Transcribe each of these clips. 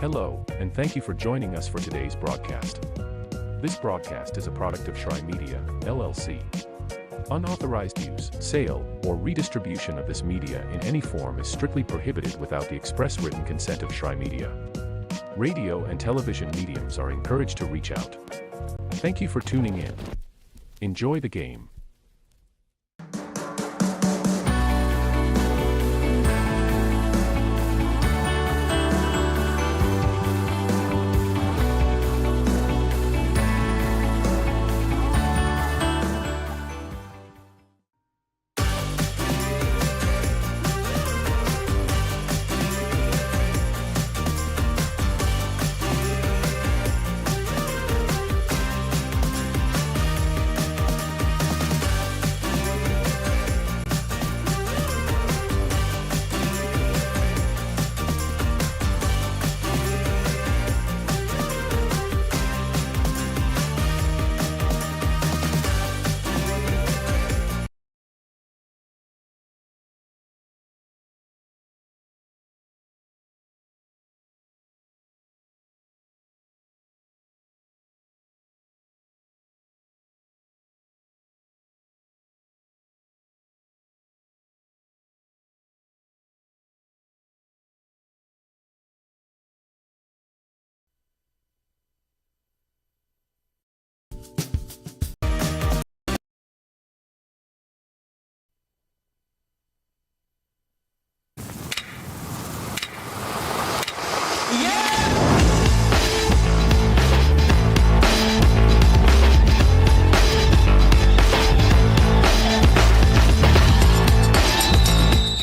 Hello, and thank you for joining us for today's broadcast. This broadcast is a product of Shry Media, LLC. Unauthorized use, sale, or redistribution of this media in any form is strictly prohibited without the express written consent of Shry Media. Radio and television mediums are encouraged to reach out. Thank you for tuning in. Enjoy the game.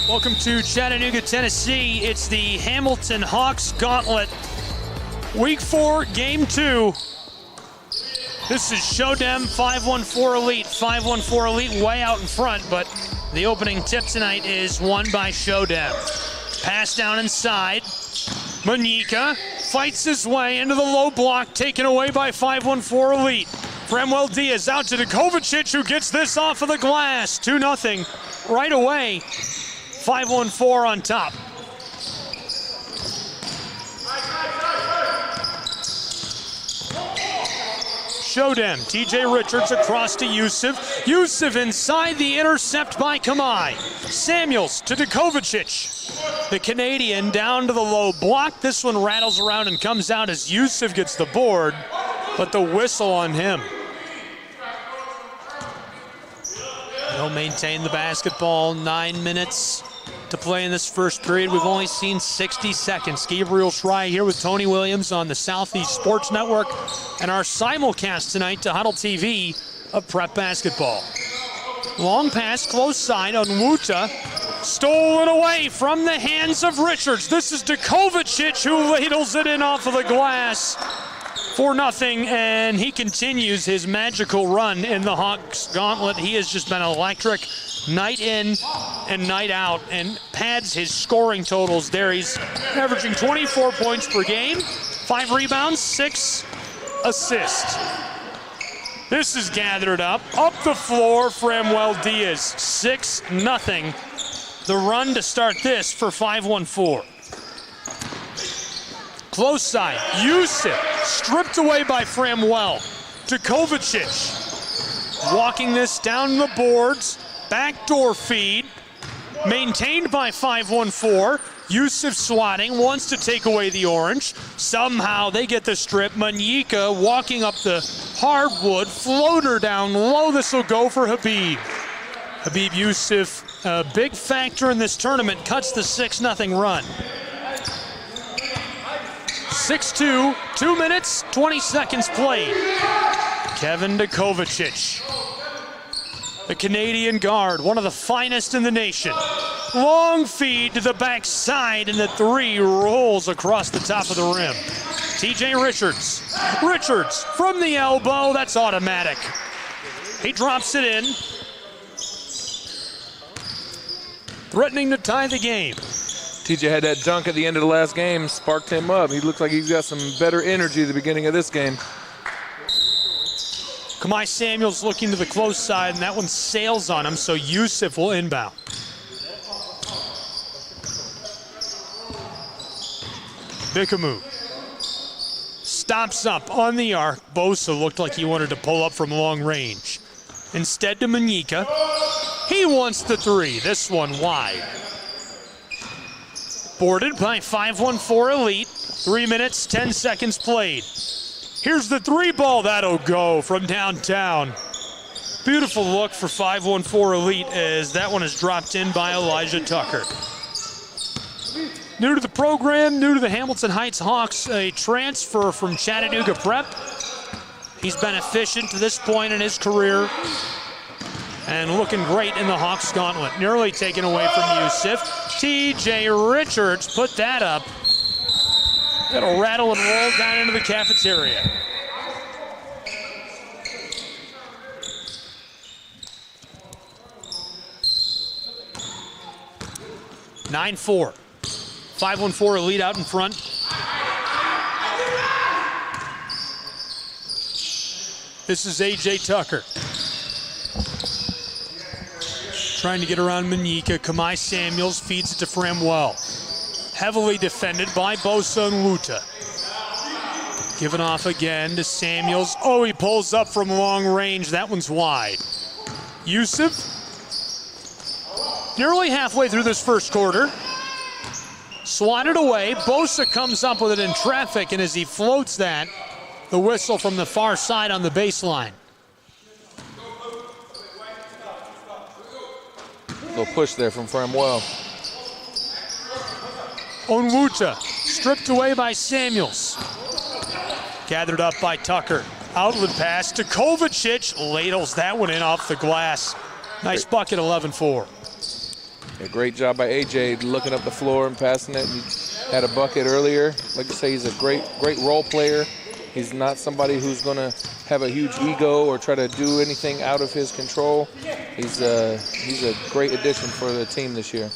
Welcome to Chattanooga, Tennessee. It's the Hamilton Hawks Gauntlet. Week 4, Game 2. This is Showdem 514 Elite. 514 Elite way out in front, but the opening tip tonight is won by Showdem. Pass down inside. Manyika fights his way into the low block, taken away by 514 Elite. Fremwell Diaz out to Kovacic, who gets this off of the glass. 2-0 right away. 514 on top. Showdem, TJ Richards across to Yusuf. Yusuf inside, the intercept by Kamai. Samuels to Kovacic. The Canadian down to the low block. This one rattles around and comes out as Yusuf gets the board, but the whistle on him. They'll maintain the basketball. 9 minutes to play in this first period. We've only seen 60 seconds. Gabriel Shry here with Tony Williams on the Southeast Sports Network and our simulcast tonight to Huddle TV of Prep Basketball. Long pass, close side on Wuta. Stolen away from the hands of Richards. This is Kovacic who ladles it in off of the glass. 4-0, and he continues his magical run in the Hawks Gauntlet. He has just been electric night in and night out and pads his scoring totals there. He's averaging 24 points per game, 5 rebounds, 6 assists. This is gathered up the floor, Fremwell Diaz, 6-0. The run to start this for 514. Close side, Yusuf, stripped away by Fremwell. To Kovacic, walking this down the boards, backdoor feed, maintained by 514. Yusuf swatting, wants to take away the orange. Somehow they get the strip. Manyika walking up the hardwood, floater down low. This will go for Habib. Habib Yusuf, a big factor in this tournament, cuts the 6-0 run. 6-2, 2 minutes, 20 seconds played. Kevin Kovacic, the Canadian guard, one of the finest in the nation. Long feed to the backside, and the 3 rolls across the top of the rim. TJ Richards. Richards from the elbow, that's automatic. He drops it in, threatening to tie the game. TJ had that dunk at the end of the last game, sparked him up. He looks like he's got some better energy at the beginning of this game. Kamai Samuels looking to the close side, and that one sails on him, so Yusuf will inbound. Bikamu stops up on the arc. Bosa looked like he wanted to pull up from long range. Instead to Manyika. He wants the three. This one wide. Boarded by 514 Elite. 3 minutes, 10 seconds played. Here's the three ball. That'll go from downtown. Beautiful look for 514 Elite as that one is dropped in by Elijah Tucker. New to the program, new to the Hamilton Heights Hawks, a transfer from Chattanooga Prep. He's been efficient to this point in his career and looking great in the Hawks gauntlet. Nearly taken away from Yusuf. TJ Richards put that up. It'll rattle and roll down into the cafeteria. (9-4). 514 Elite out in front. This is AJ Tucker. Trying to get around Manyika. Kamai Samuels feeds it to Framwell. Heavily defended by Bosa and Wuta. Given off again to Samuels. Oh, he pulls up from long range. That one's wide. Yusuf, nearly halfway through this first quarter. Swatted away. Bosa comes up with it in traffic, and as he floats that, the whistle from the far side on the baseline. Little push there from Framwell. Onwuta stripped away by Samuels. Gathered up by Tucker. Outlet pass to Kovacic. Ladles that one in off the glass. Nice bucket, 11-4. A great job by AJ looking up the floor and passing it. He had a bucket earlier. Like I say, he's a great role player. He's not somebody who's going to have a huge ego or try to do anything out of his control. He's a great addition for the team this year.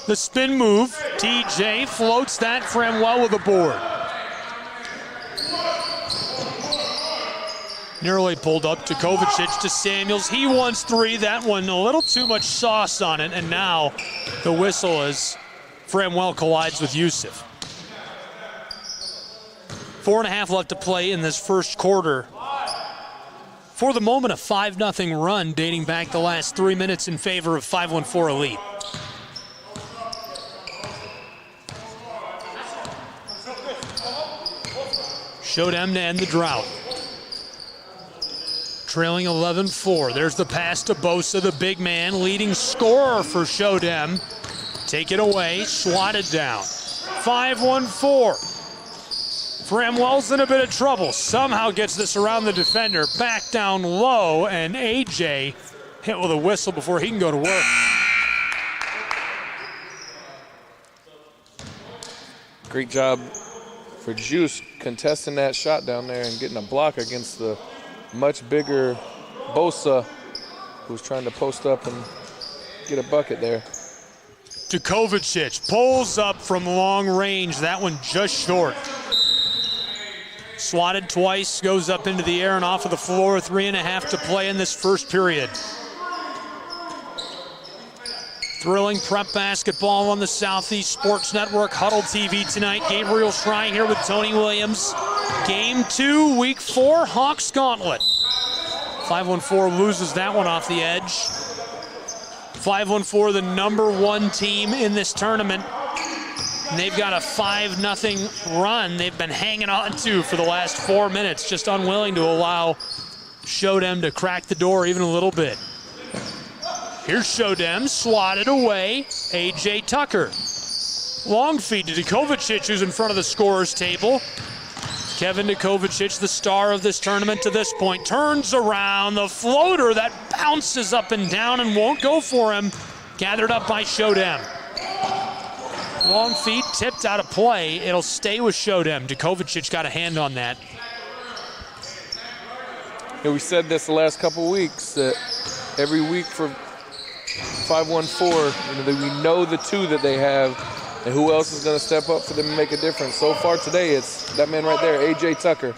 The spin move. TJ floats that. Framwell with a board. Nearly pulled up to Kovacic to Samuels. He wants three. That one a little too much sauce on it. And now the whistle as Framwell collides with Yusuf. 4.5 left to play in this first quarter. For the moment, a 5-0 run dating back the last 3 minutes in favor of 514 Elite. Shodem to end the drought. Trailing 11-4. There's the pass to Bosa, the big man, leading scorer for Shodem. Take it away, swatted down. 514. Framwell's in a bit of trouble. Somehow gets this around the defender. Back down low, and AJ hit with a whistle before he can go to work. Great job for Juice contesting that shot down there and getting a block against the much bigger Bosa, who's trying to post up and get a bucket there. To Kovacic, pulls up from long range. That one just short. Swatted twice, goes up into the air and off of the floor. 3.5 to play in this first period. Thrilling prep basketball on the Southeast Sports Network. Huddle TV tonight. Gabriel Schrei here with Tony Williams. Game 2, week 4, Hawks Gauntlet. 514 loses that one off the edge. 514, the #1 team in this tournament. And they've got a 5-0 run they've been hanging on to for the last 4 minutes, just unwilling to allow Shodem to crack the door even a little bit. Here's Shodem, swatted away, AJ Tucker. Long feed to Kovacic, who's in front of the scorer's table. Kevin Kovacic, the star of this tournament to this point, turns around, the floater that bounces up and down and won't go for him. Gathered up by Shodem. Long feed tipped out of play. It'll stay with Shodem. Kovacic got a hand on that. Yeah, we said this the last couple weeks that every week for 514, that we know the two that they have and who else is going to step up for them and make a difference. So far today, it's that man right there, AJ Tucker.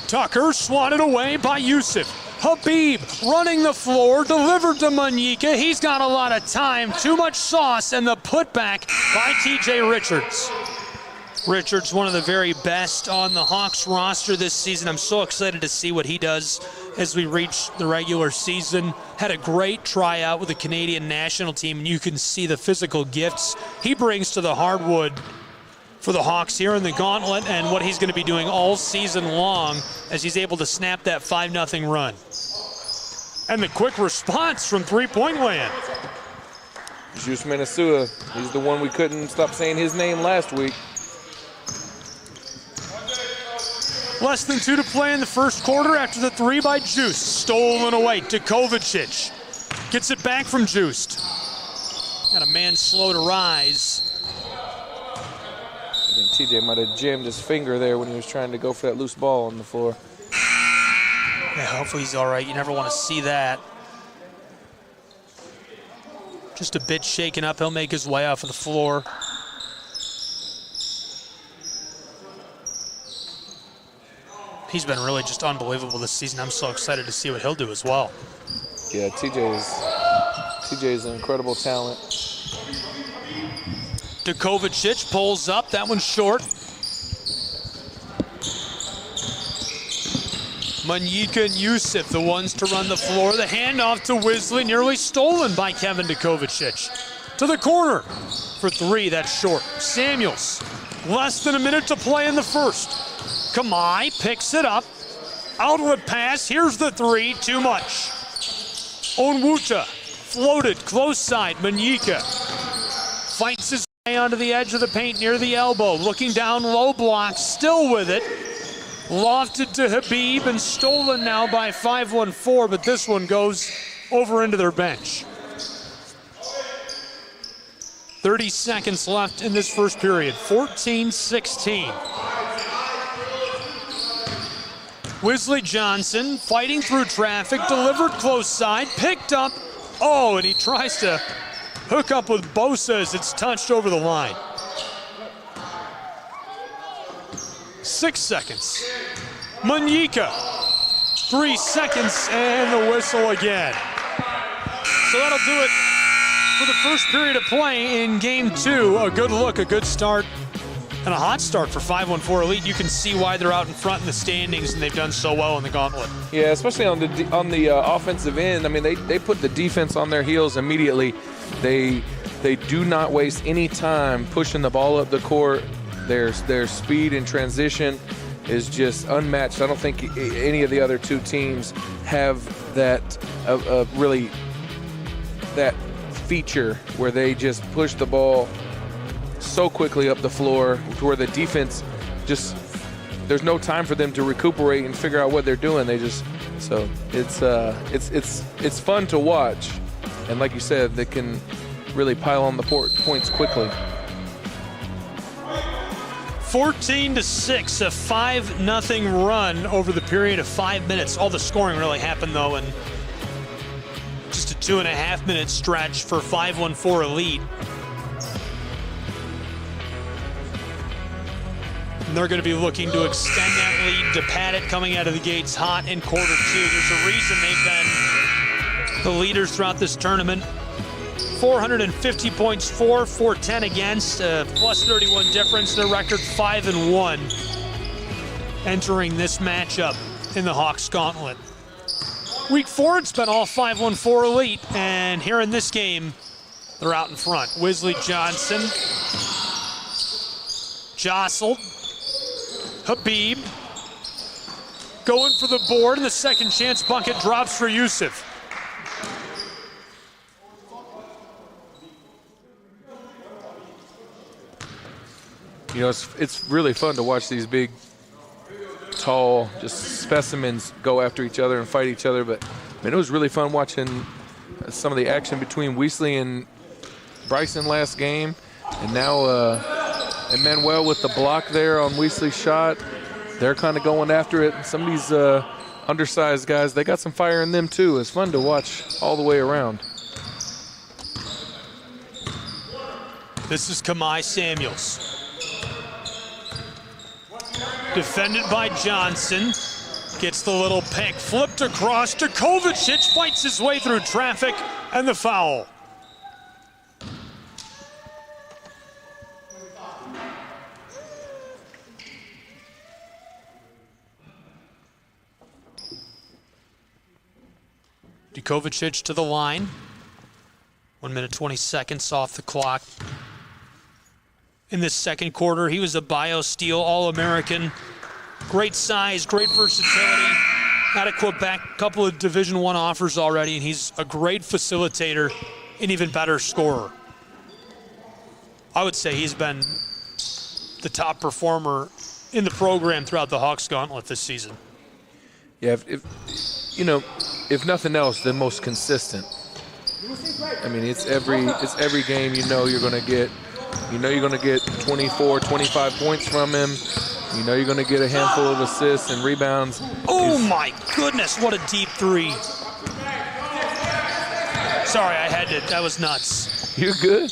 Tucker swatted away by Yusuf. Habib running the floor, delivered to Manyika. He's got a lot of time, too much sauce, and the putback by TJ Richards. Richards, one of the very best on the Hawks roster this season. I'm so excited to see what he does as we reach the regular season. Had a great tryout with the Canadian national team, and you can see the physical gifts he brings to the hardwood for the Hawks here in the Gauntlet, and what he's going to be doing all season long as he's able to snap that 5-0 run. And the quick response from three-point land. Juice Minnesota, he's the one we couldn't stop saying his name last week. Less than 2 to play in the first quarter after the three by Juice. Stolen away to Kovacic. Gets it back from Juiced. And a man slow to rise. I think TJ might have jammed his finger there when he was trying to go for that loose ball on the floor. Yeah, hopefully he's all right. You never want to see that. Just a bit shaken up. He'll make his way off of the floor. He's been really just unbelievable this season. I'm so excited to see what he'll do as well. Yeah, TJ is an incredible talent. Kovacic pulls up. That one's short. Manyika and Yusuf, the ones to run the floor. The handoff to Wisley, nearly stolen by Kevin Kovacic. To the corner for three, that's short. Samuels, less than a minute to play in the first. Kamai picks it up. Outlet pass, here's the three, too much. Onwuta floated, close side, Manyika. Fights his way onto the edge of the paint near the elbow. Looking down, low block, still with it. Lofted to Habib and stolen now by 514, but this one goes over into their bench. 30 seconds left in this first period, 14-16. Wisley Johnson fighting through traffic, delivered close side, picked up. Oh, and he tries to hook up with Bosa as it's touched over the line. 6 seconds. Manyika. 3 seconds and the whistle again. So that'll do it for the first period of play in game 2. A good look, a good start, and a hot start for 514 Elite. You can see why they're out in front in the standings, and they've done so well in the Gauntlet. Yeah, especially on the offensive end. I mean, they put the defense on their heels immediately. They do not waste any time pushing the ball up the court. Their speed and transition is just unmatched. I don't think any of the other two teams have that really that feature where they just push the ball so quickly up the floor to where the defense just, there's no time for them to recuperate and figure out what they're doing. So it's fun to watch, and like you said, they can really pile on the points quickly. 14-6, a 5-0 run over the period of 5 minutes. All the scoring really happened though in just a 2.5 minute stretch for 514 Elite. And they're going to be looking to extend that lead to pad it coming out of the gates hot in quarter 2. There's a reason they've been the leaders throughout this tournament. 450 points for, 410 against, plus 31 difference. Their record 5-1 entering this matchup in the Hawks Gauntlet. Week 4, it's been all 514 Elite, and here in this game, they're out in front. Wisley Johnson jostled. Habib going for the board, and the second chance bucket drops for Yusuf. You know, it's really fun to watch these big, tall, just specimens go after each other and fight each other. But man, it was really fun watching some of the action between Weasley and Bryson last game, and now Emmanuel with the block there on Weasley's shot. They're kind of going after it. Some of these undersized guys, they got some fire in them too. It's fun to watch all the way around. This is Kamai Samuels. Defended by Johnson. Gets the little pick, flipped across to Kovacic, fights his way through traffic, and the foul. Dukovacic to the line. 1 minute, 20 seconds off the clock. In this second quarter, he was a BioSteel All-American. Great size, great versatility. Out of Quebec, a couple of Division I offers already, and he's a great facilitator, an even better scorer. I would say he's been the top performer in the program throughout the Hawks Gauntlet this season. Yeah, if nothing else, the most consistent. I mean, it's every game you're going to get. You're going to get 24, 25 points from him. You're going to get a handful of assists and rebounds. Oh my goodness, what a deep three. Sorry, that was nuts. You're good.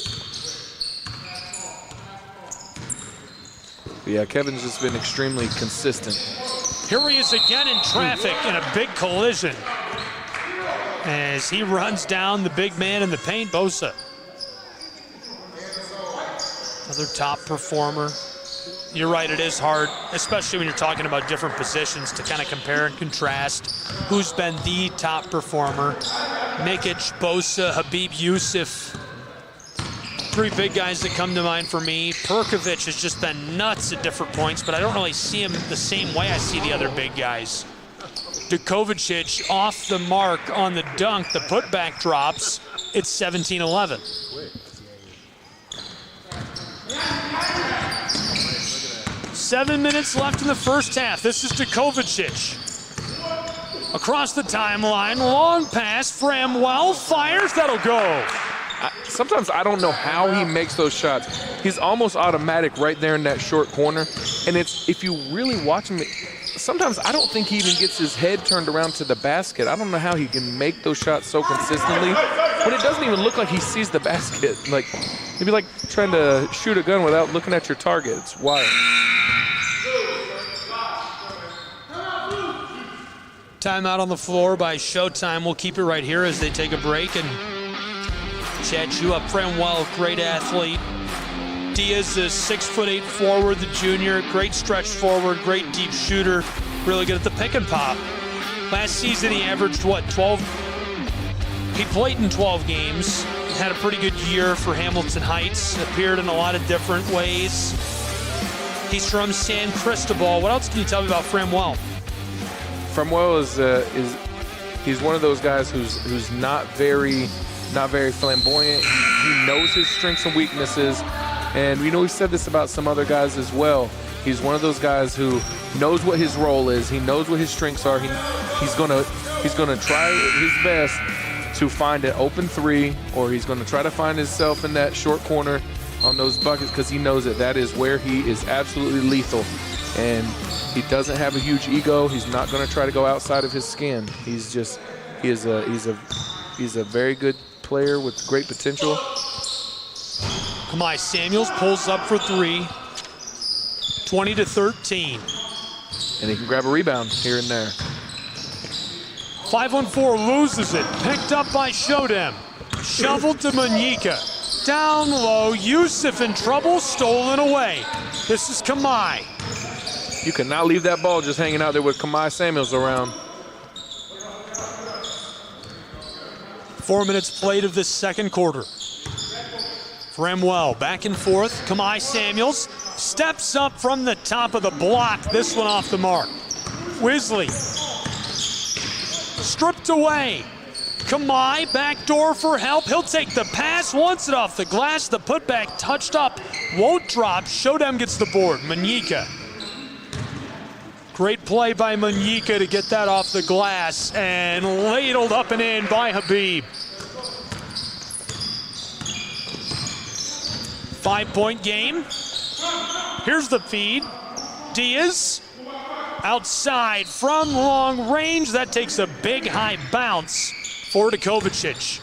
Yeah, Kevin's just been extremely consistent. Here he is again in traffic in a big collision as he runs down the big man in the paint, Bosa. Another top performer. You're right, it is hard, especially when you're talking about different positions, to kind of compare and contrast who's been the top performer. Mikic, Bosa, Habib Yusuf. Three big guys that come to mind for me. Perkovic has just been nuts at different points, but I don't really see him the same way I see the other big guys. Dukovacic off the mark on the dunk. The putback drops. It's 17-11. Seven minutes left in the first half. This is Dukovacic. Across the timeline, long pass. Framwell fires. That'll go. Sometimes I don't know how he makes those shots. He's almost automatic right there in that short corner. And if you really watch him, sometimes I don't think he even gets his head turned around to the basket. I don't know how he can make those shots so consistently, but it doesn't even look like he sees the basket. Like, it'd be like trying to shoot a gun without looking at your target. It's wild. Timeout on the floor by Showtime. We'll keep it right here as they take a break and chat you up. Framwell, great athlete. Diaz is 6'8" forward, the junior. Great stretch forward, great deep shooter. Really good at the pick and pop. Last season he averaged, 12? He played in 12 games. Had a pretty good year for Hamilton Heights. Appeared in a lot of different ways. He's from San Cristobal. What else can you tell me about Framwell? Framwell he's one of those guys who's not very flamboyant. He knows his strengths and weaknesses, and we said this about some other guys as well. He's one of those guys who knows what his role is. He knows what his strengths are. He's gonna try his best to find an open three, or he's gonna try to find himself in that short corner on those buckets, because he knows that is where he is absolutely lethal. And he doesn't have a huge ego. He's not going to try to go outside of his skin. He's a very good player with great potential. Kamai Samuels pulls up for three. 20-13. And he can grab a rebound here and there. 5-on-4 loses it. Picked up by Shodem. Shoveled to Manyika. Down low. Yusuf in trouble. Stolen away. This is Kamai. You cannot leave that ball just hanging out there with Kamai Samuels around. 4 minutes played of this second quarter. Framwell back and forth. Kamai Samuels steps up from the top of the block. This one off the mark. Wisley stripped away. Kamai backdoor for help. He'll take the pass. Wants it off the glass. The putback touched up. Won't drop. Shodem gets the board. Manyika. Great play by Manyika to get that off the glass, and ladled up and in by Habib. 5-point game. Here's the feed. Diaz outside from long range. That takes a big high bounce for Dukovacic.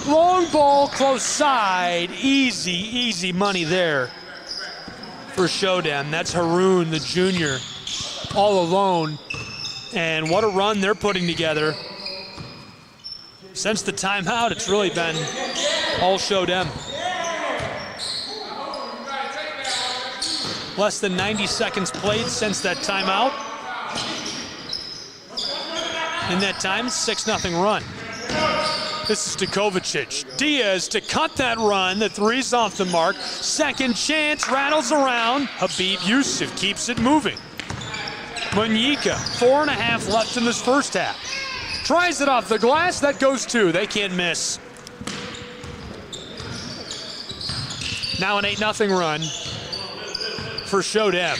Long ball close side. Easy money there for Shodem. That's Haroon, the junior, all alone. And what a run they're putting together. Since the timeout, it's really been all Shodem. Less than 90 seconds played since that timeout. In that time, 6-0 run. This is to Kovacic. Diaz to cut that run. The three's off the mark. Second chance, rattles around. Habib Yusuf keeps it moving. Manyika, 4.5 left in this first half. Tries it off the glass, that goes 2. They can't miss. Now an 8-0 run for Shodem.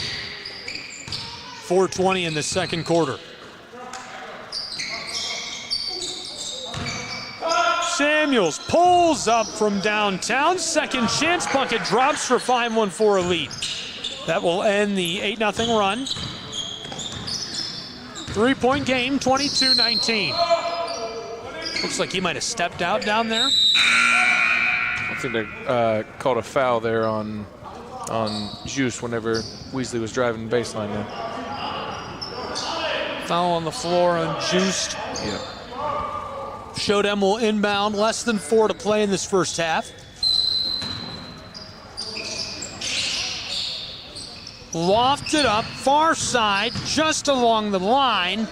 4:20 in the second quarter. Samuels pulls up from downtown. Second chance bucket drops for 5-1-4 lead. That will end the 8-0 run. 3-point game, 22-19. Looks like he might have stepped out down there. I think they called a foul there on Juice whenever Weasley was driving the baseline there. Foul on the floor on Juiced. Yeah. Shodem will inbound, less than 4 to play in this first half. Lofted up, far side, just along the line.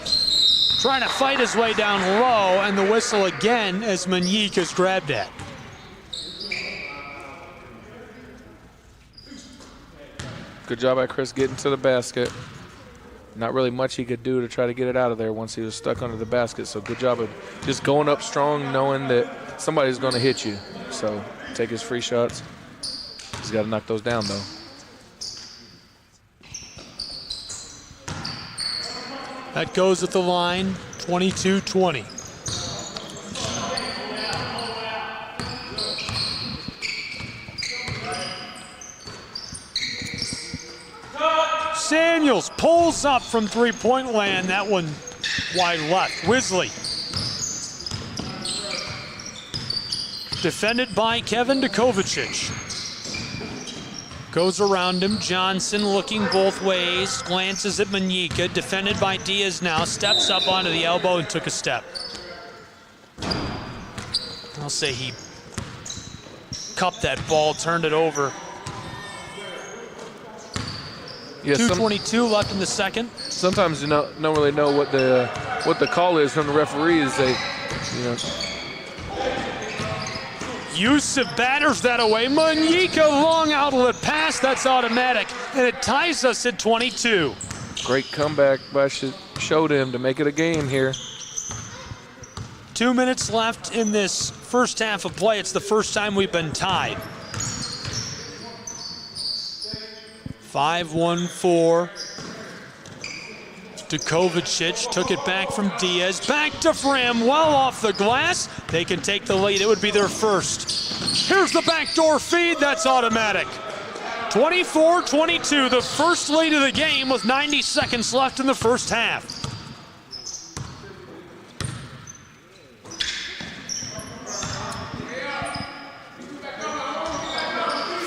Trying to fight his way down low, and the whistle again as Manyika's grabbed at. Good job by Chris getting to the basket. Not really much he could do to try to get it out of there once he was stuck under the basket. So good job of just going up strong, knowing that somebody's going to hit you. So take his free shots. He's got to knock those down, though. That goes at the line, 22-20. Samuels pulls up from three-point land. That one wide left. Wisley. Defended by Kevin Kovacic. Goes around him. Johnson looking both ways. Glances at Manyika. Defended by Diaz now. Steps up onto the elbow and took a step. I'll say he cupped that ball, turned it over. Yeah, 2:22 left in the second. Sometimes you don't really know what the call is from the referees. Yusuf batters that away. Manyika, long outlet pass. That's automatic, and it ties us at 22. Great comeback by Shodem to make it a game here. 2 minutes left in this first half of play. It's the first time we've been tied. 5-1-4. Kovacic took it back from Diaz. Back to Fram, well off the glass. They can take the lead. It would be their first. Here's the backdoor feed. That's automatic. 24-22, the first lead of the game with 90 seconds left in the first half.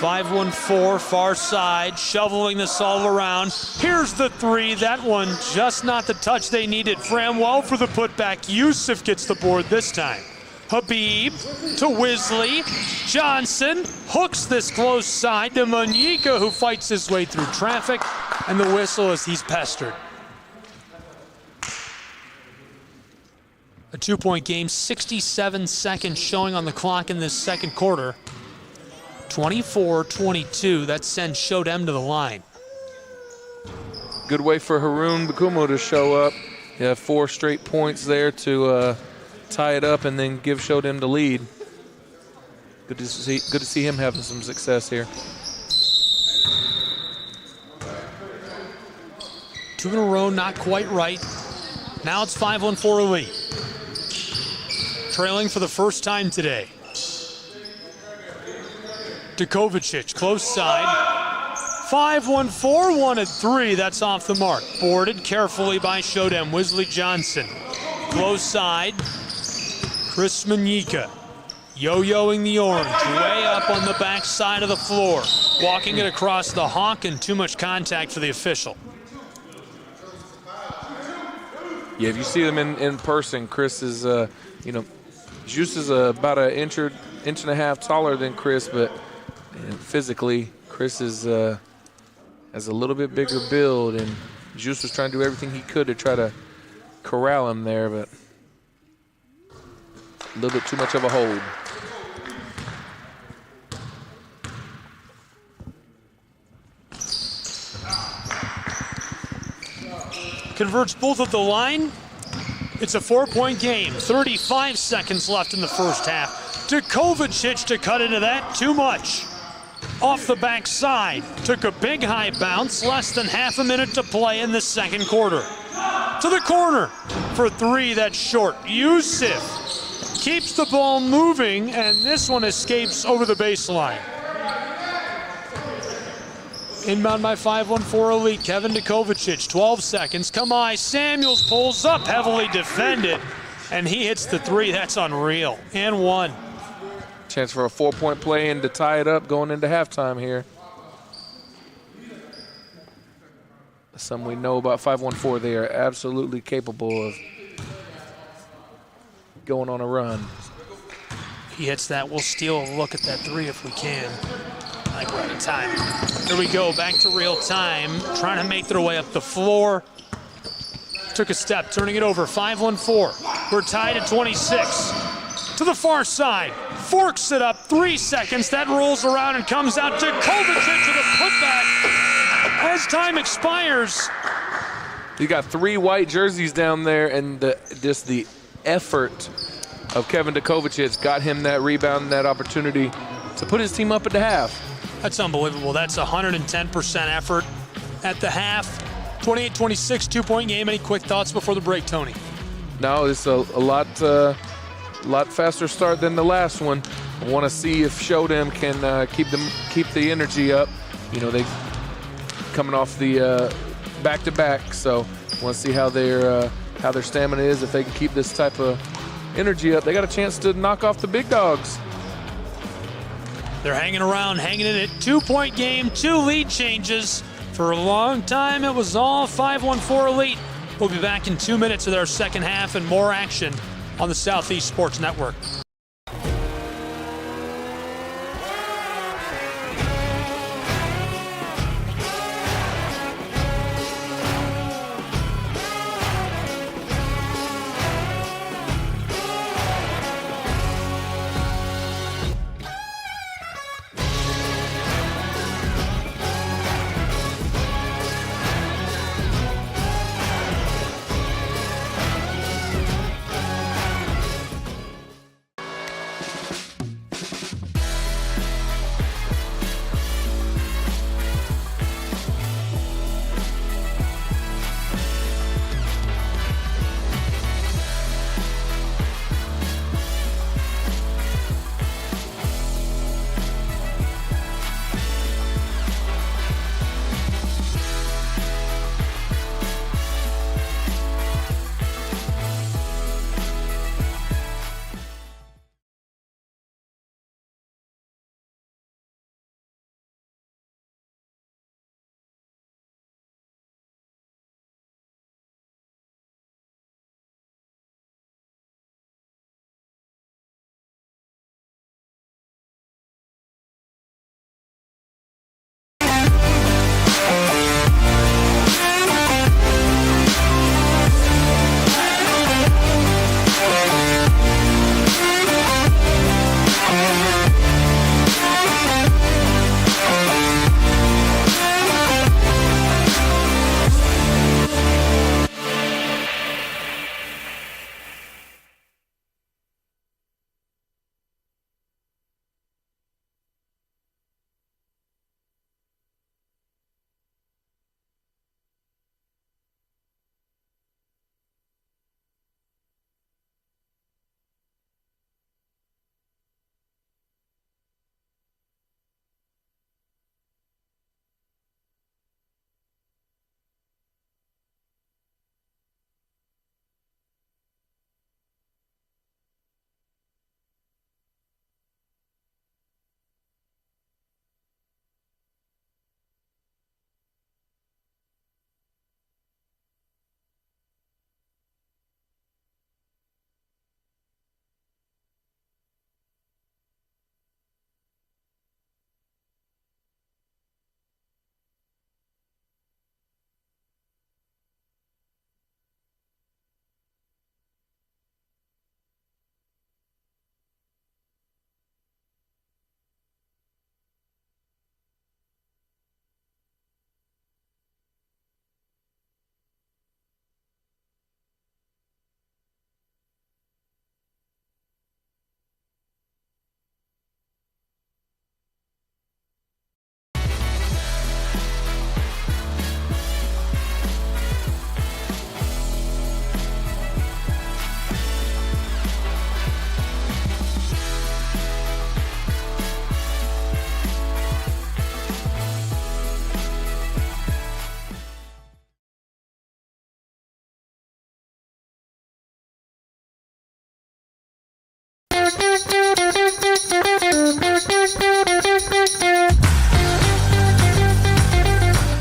.514 far side, shoveling this all around. Here's the three. That one just not the touch they needed. Framwell for the putback. Yusuf gets the board this time. Habib to Wisley. Johnson hooks this close side to Manyika, who fights his way through traffic, and the whistle as he's pestered. A 2-point game, 67 seconds showing on the clock in this second quarter. 24-22, that sends Shodem to the line. Good way for Haroon Bakumo to show up. You have 4 straight points there to tie it up and then give Shodem the lead. Good to see him having some success here. 2 in a row, not quite right. Now it's 5-1-4 lead. Trailing for the first time today. Kovacic, close side. 5-1-4, 1 and 3. That's off the mark. Boarded carefully by Shodem. Wisley Johnson. Close side. Chris Manyika. Yo-yoing the orange. Way up on the back side of the floor. Walking it across the hawk, and too much contact for the official. Yeah, if you see them in person, Chris is, Juice is about an inch and a half taller than Chris, but physically, Chris is has a little bit bigger build, and Juice was trying to do everything he could to try to corral him there, but A little bit too much of a hold. Converts both at the line. It's a 4-point game. 35 seconds left in the first half. To Kovacic to cut into that. Too much. Off the backside. Took a big high bounce. Less than half a minute to play in the second quarter. To the corner for three. That's short. Yusuf keeps the ball moving, and this one escapes over the baseline. Inbound by 5-1-4 Elite. Kevin to Kovacic. 12 seconds. Kamai Samuels pulls up. Heavily defended. And he hits the three. That's unreal. And one. Chance for a 4-point play and to tie it up going into halftime here. Something we know about 5-1-4. They are absolutely capable of going on a run. He hits that. We'll steal a look at that three if we can. I think we're out of time. Here we go, back to real time. Trying to make their way up the floor. Took a step, turning it over. 5-1-4. We're tied at 26. To the far side. Forks it up. 3 seconds. That rolls around and comes out to Kovacic to the putback. As time expires. You got 3 white jerseys down there, and just the effort of Kevin Kovacic got him that rebound and that opportunity to put his team up at the half. That's unbelievable. That's 110% effort at the half. 28-26, 2-point game. Any quick thoughts before the break, Tony? No, it's a lot faster start than the last one. I want to see if Shodem can keep the energy up. You know, they coming off the back-to-back, so want to see how their stamina is. If they can keep this type of energy up, they got a chance to knock off the big dogs. They're hanging around, hanging in it. 2-point game, 2 lead changes. For a long time, it was all 5-1-4 Elite. We'll be back in 2 minutes with our second half and more action on the Southeast Sports Network.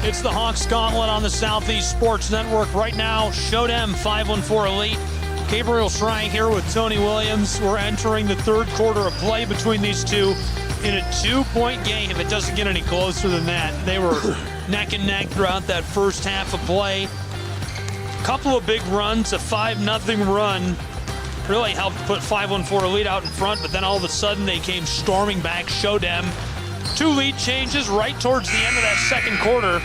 It's the Hawks Gauntlet on the Southeast Sports Network. Right now, Show Dem 514 Elite. Gabriel Schrei here with Tony Williams. We're entering the third quarter of play between these two in a 2-point game. It doesn't get any closer than that. They were neck and neck throughout that first half of play. Couple of big runs, a 5-0 run really helped put 514 Elite out in front, but then all of a sudden they came storming back. Show Dem. 2 lead changes right towards the end of that second quarter.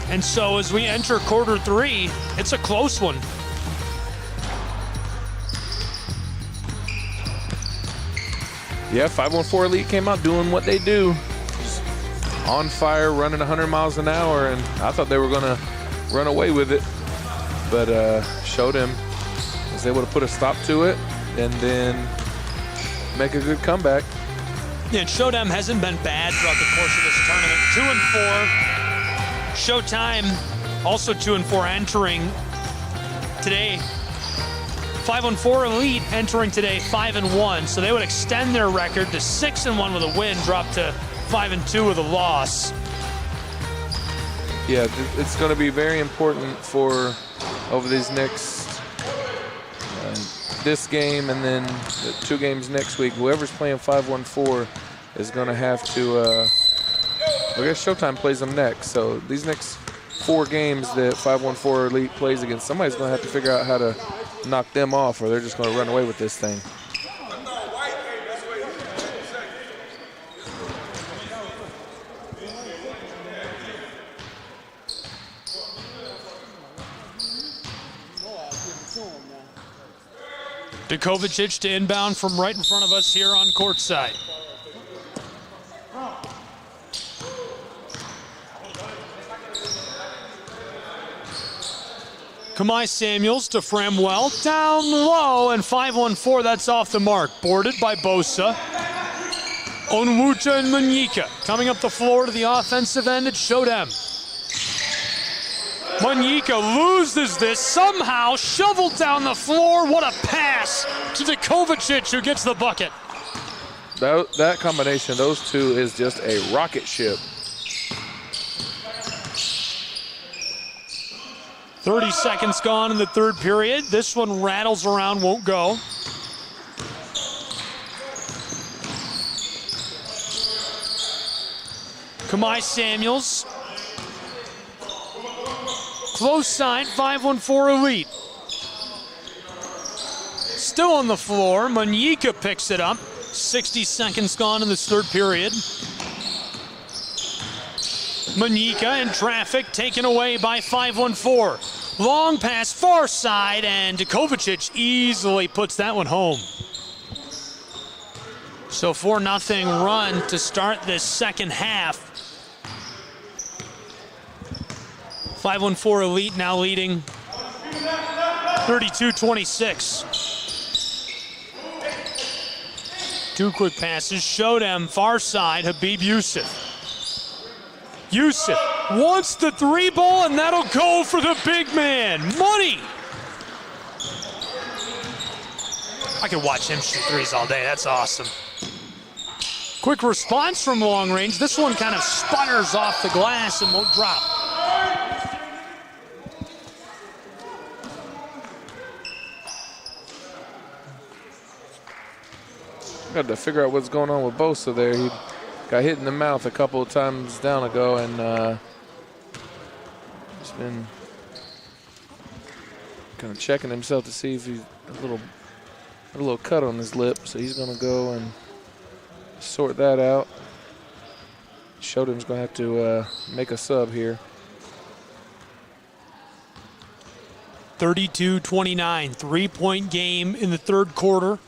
And so as we enter quarter 3, it's a close one. Yeah, 514 Elite came out doing what they do. Just on fire, running 100 miles an hour, and I thought they were going to run away with it. But Show Dem was able to put a stop to it and then make a good comeback. Yeah, and Show Dem hasn't been bad throughout the course of this tournament. 2-4. Showtime also 2-4 entering today. 514 Elite entering today 5-1, so they would extend their record to 6-1 with a win, drop to 5-2 with a loss. Yeah, it's going to be very important for over these next this game and then the 2 games next week. Whoever's playing 514 is going to have to. I guess Showtime plays them next. So these next 4 games that 514 Elite plays against, somebody's going to have to figure out how to knock them off, or they're just going to run away with this thing. Dukovacic to inbound from right in front of us here on courtside. Kamai Samuels to Framwell, down low, and 514, that's off the mark. Boarded by Bosa. Onwucha and Manyika coming up the floor to the offensive end at Show Dem. Manyika loses this, somehow shoveled down the floor. What a pass to Dukovacic, who gets the bucket. That combination of those two is just a rocket ship. 30 seconds gone in the third period. This one rattles around, won't go. Kamai Samuels. Close side, 514 Elite. Still on the floor, Manyika picks it up. 60 seconds gone in this third period. Manyika in traffic, taken away by 514. Long pass, far side, and Dukovacic easily puts that one home. So 4-0 run to start this second half. 514 Elite now leading 32-26. 2 quick passes, Show Dem far side, Habib Youssef. Youssef wants the 3 ball, and that'll go for the big man. Money! I could watch him shoot threes all day. That's awesome. Quick response from long range. This one kind of sputters off the glass and won't drop. Got to figure out what's going on with Bosa there. He got hit in the mouth a couple of times down ago, and he's been kind of checking himself to see if he's a little cut on his lip. So he's going to go and sort that out. Show Dem's going to have to make a sub here. 32-29, 3-point game in the third quarter.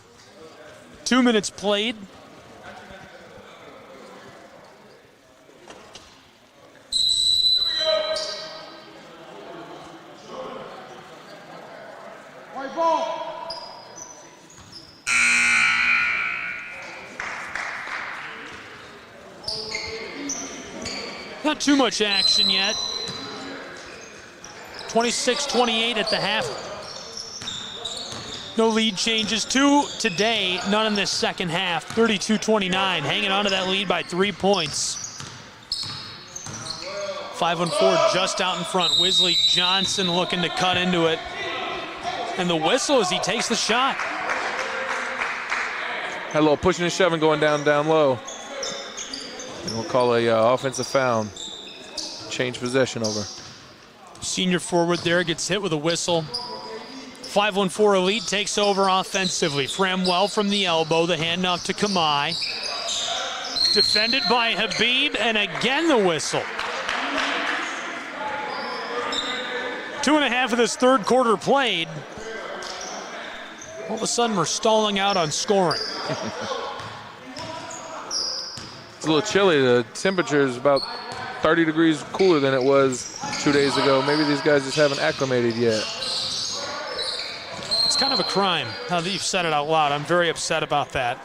2 minutes played. White ball. Not too much action yet. 26-28 at the half. No lead changes. 2 today, none in this second half. 32-29, hanging on to that lead by 3 points. 5-on-4 just out in front. Wesley Johnson looking to cut into it. And the whistle as he takes the shot. Had a little pushing and shoving going down low. And we'll call a offensive foul. Change possession over. Senior forward there gets hit with a whistle. 5-on-4 Elite takes over offensively. Framwell from the elbow, the handoff to Kamai. Defended by Habib, and again the whistle. 2.5 of this third quarter played. All of a sudden we're stalling out on scoring. It's a little chilly. The temperature is about 30 degrees cooler than it was 2 days ago. Maybe these guys just haven't acclimated yet. It's kind of a crime now that you've said it out loud. I'm very upset about that.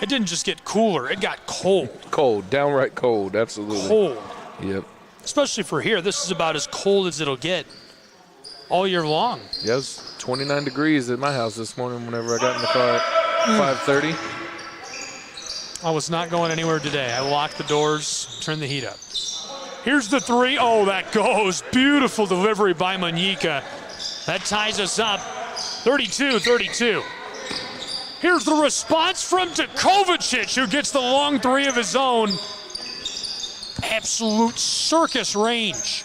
It didn't just get cooler, it got cold. Cold, downright cold, absolutely. Cold. Yep. Especially for here, this is about as cold as it'll get all year long. Yeah, it was 29 degrees at my house this morning whenever I got in the car at 5:30. I was not going anywhere today. I locked the doors, turned the heat up. Here's the three. Oh, that goes. Beautiful delivery by Manyika. That ties us up 32-32. Here's the response from Kovacic, who gets the long three of his own. Absolute circus range.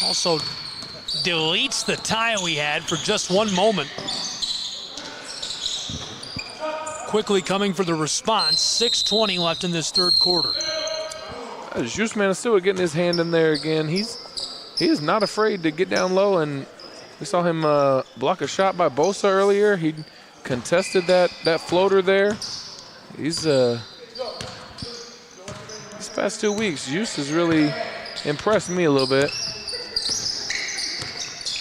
Also deletes the tie we had for just one moment. Quickly coming for the response. 6:20 left in this third quarter. Juice Man is still getting his hand in there again. He is not afraid to get down low, and we saw him block a shot by Bosa earlier. He contested that floater there. These past 2 weeks, Juice has really impressed me a little bit.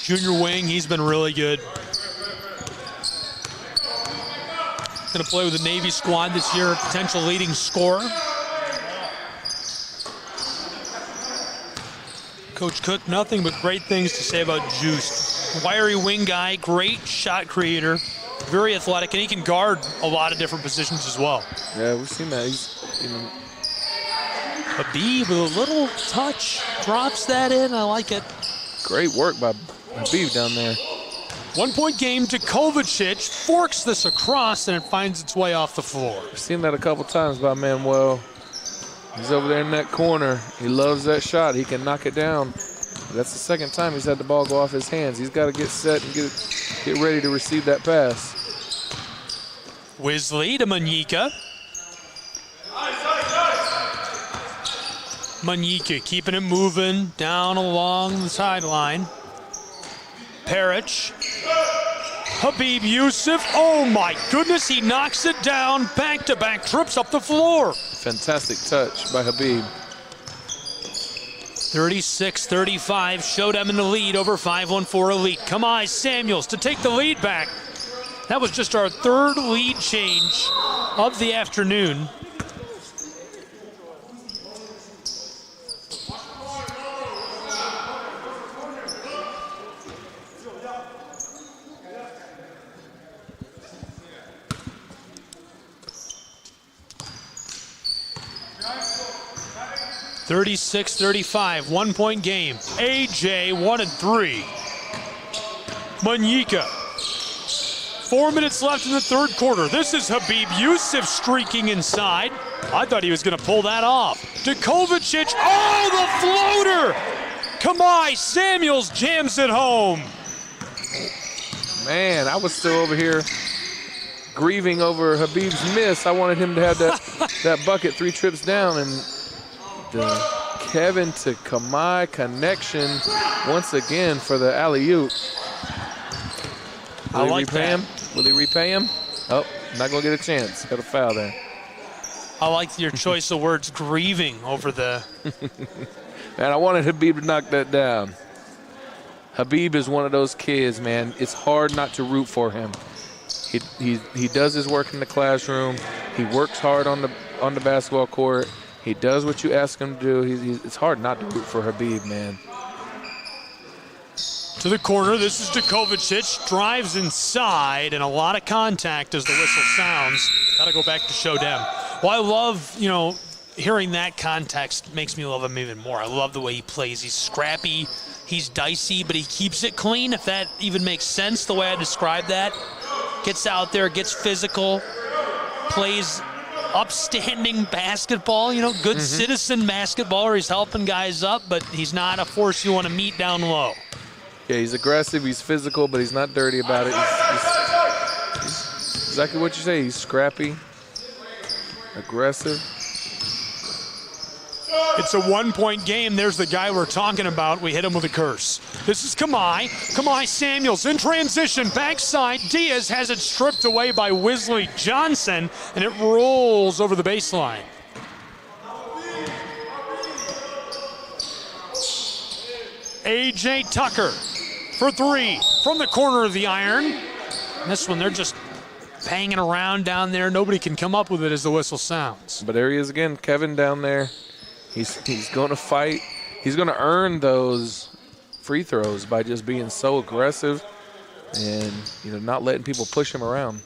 Junior wing, he's been really good. Going to play with the Navy squad this year, potential leading scorer. Coach Cook, nothing but great things to say about Juice. Wiry wing guy, great shot creator, very athletic, and he can guard a lot of different positions as well. Yeah, we've seen that. Habib with a little touch, drops that in. I like it. Great work by Habib down there. 1 point game to Kovacic, forks this across, and it finds its way off the floor. I've seen that a couple times by Manuel. He's over there in that corner. He loves that shot. He can knock it down. That's the second time he's had the ball go off his hands. He's got to get set and get ready to receive that pass. Wisley to Manyika. Manyika keeping it moving down along the sideline. Parich. Habib Yusuf. Oh my goodness, he knocks it down. Back-to-back trips up the floor. Fantastic touch by Habib. 36-35, showed them in the lead over 5-on-4 Elite. Kamai Samuels to take the lead back. That was just our third lead change of the afternoon. (36-35), 1 point game. AJ 1 and 3. Manyika. 4 minutes left in the third quarter. This is Habib Yusuf streaking inside. I thought he was going to pull that off. To Kovacic. Oh, the floater! Kamai Samuels jams it home. Man, I was still over here grieving over Habib's miss. I wanted him to have that bucket 3 trips down, and the Kevin to Kamai connection once again for the alley-oop. I like that. Will he repay him? Oh, not going to get a chance. Got a foul there. I like your choice of words, grieving over the... Man, I wanted Habib to knock that down. Habib is one of those kids, man. It's hard not to root for him. He does his work in the classroom. He works hard on the basketball court. He does what you ask him to do. It's hard not to root for Habib, man. To the corner, this is Kovacic, drives inside, and a lot of contact as the whistle sounds. Gotta go back to show them. Well, I love, hearing that context makes me love him even more. I love the way he plays. He's scrappy, he's dicey, but he keeps it clean, if that even makes sense, the way I describe that. Gets out there, gets physical, plays upstanding basketball, good citizen basketball where he's helping guys up, but he's not a force you want to meet down low. Yeah, he's aggressive, he's physical, but he's not dirty about it. He's exactly what you say. He's scrappy, aggressive. It's a one-point game. There's the guy we're talking about. We hit him with a curse. This is Kamai. Kamai Samuels in transition. Backside. Diaz has it stripped away by Wesley Johnson, and it rolls over the baseline. A.J. Tucker for three from the corner of the iron. And this one, they're just hanging around down there. Nobody can come up with it as the whistle sounds. But there he is again, Kevin down there. He's going to fight. He's going to earn those free throws by just being so aggressive and not letting people push him around.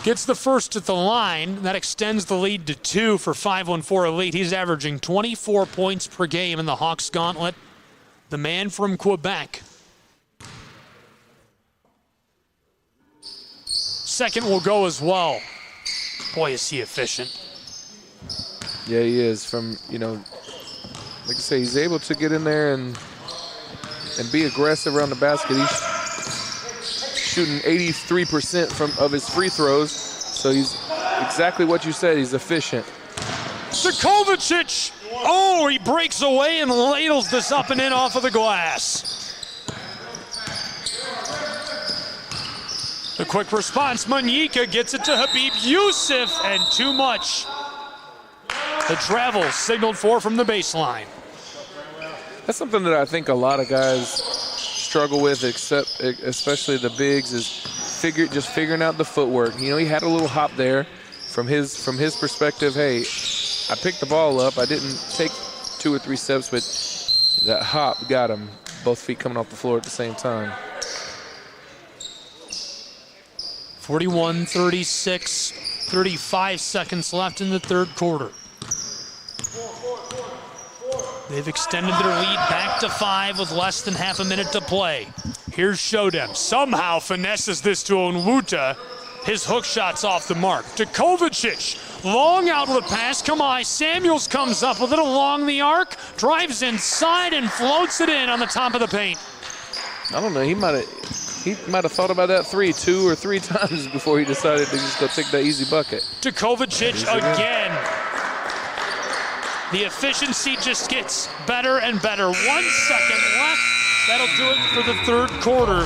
Gets the first at the line. That extends the lead to 2 for 5-on-4 Elite. He's averaging 24 points per game in the Hawks Gauntlet. The man from Quebec. Second will go as well. Boy, is he efficient. Yeah, he is. From, like I say, he's able to get in there and be aggressive around the basket. He's shooting 83% of his free throws, so he's exactly what you said. He's efficient. To Kovacic. Oh, he breaks away and ladles this up and in off of the glass. The quick response, Manyika gets it to Habib Youssef, and too much. The travel signaled for from the baseline. That's something that I think a lot of guys struggle with, especially the bigs, is figuring out the footwork. He had a little hop there. From his perspective, hey, I picked the ball up. I didn't take 2 or 3 steps, but that hop got him. Both feet coming off the floor at the same time. 41-36, 35 seconds left in the third quarter. They've extended their lead back to 5 with less than half a minute to play. Here's Shodem. Somehow finesses this to Onwuta. His hook shot's off the mark. To Kovacic. Long outlet pass. Kamai Samuels comes up with it along the arc. Drives inside and floats it in on the top of the paint. I don't know. He might have thought about that 2 or 3 times before he decided to just go take that easy bucket. To Kovacic again. The efficiency just gets better and better. 1 second left. That'll do it for the third quarter.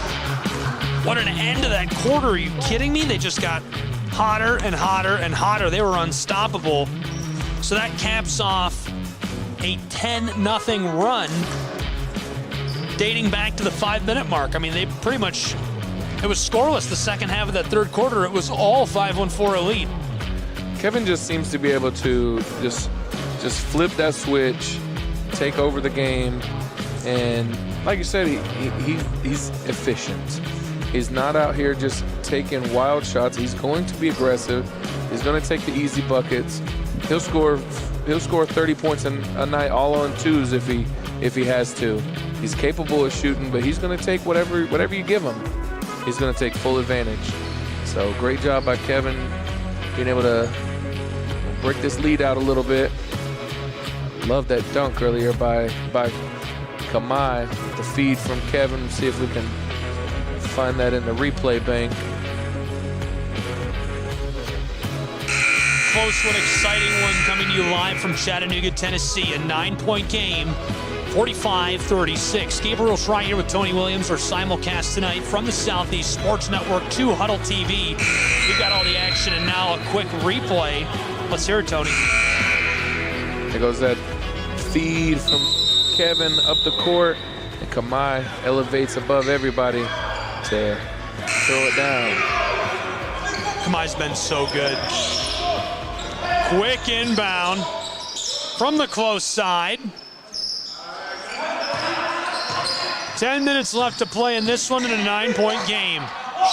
What an end to that quarter. Are you kidding me? They just got hotter and hotter and hotter. They were unstoppable. So that caps off a 10-0 run dating back to the 5-minute mark. I mean, they pretty much, it was scoreless the second half of that third quarter. It was all 5-on-4 Elite. Kevin just seems to be able to just flip that switch, take over the game, and like you said, he's efficient. He's not out here just taking wild shots. He's going to be aggressive. He's going to take the easy buckets. He'll score 30 points a night all on 2s if he has to. He's capable of shooting, but he's going to take whatever you give him. He's going to take full advantage. So great job by Kevin being able to break this lead out a little bit. Love that dunk earlier by Kamai. The feed from Kevin. See if we can find that in the replay bank. Close one, exciting one coming to you live from Chattanooga, Tennessee. A 9-point game, 45-36. Gabriel Schrei here with Tony Williams. Our simulcast tonight from the Southeast Sports Network to Huddle TV. We've got all the action and now a quick replay. Let's hear it, Tony. There goes that feed from Kevin up the court, and Kamai elevates above everybody to throw it down. Kamai's been so good. Quick inbound from the close side. 10 minutes left to play in this one in a 9-point game.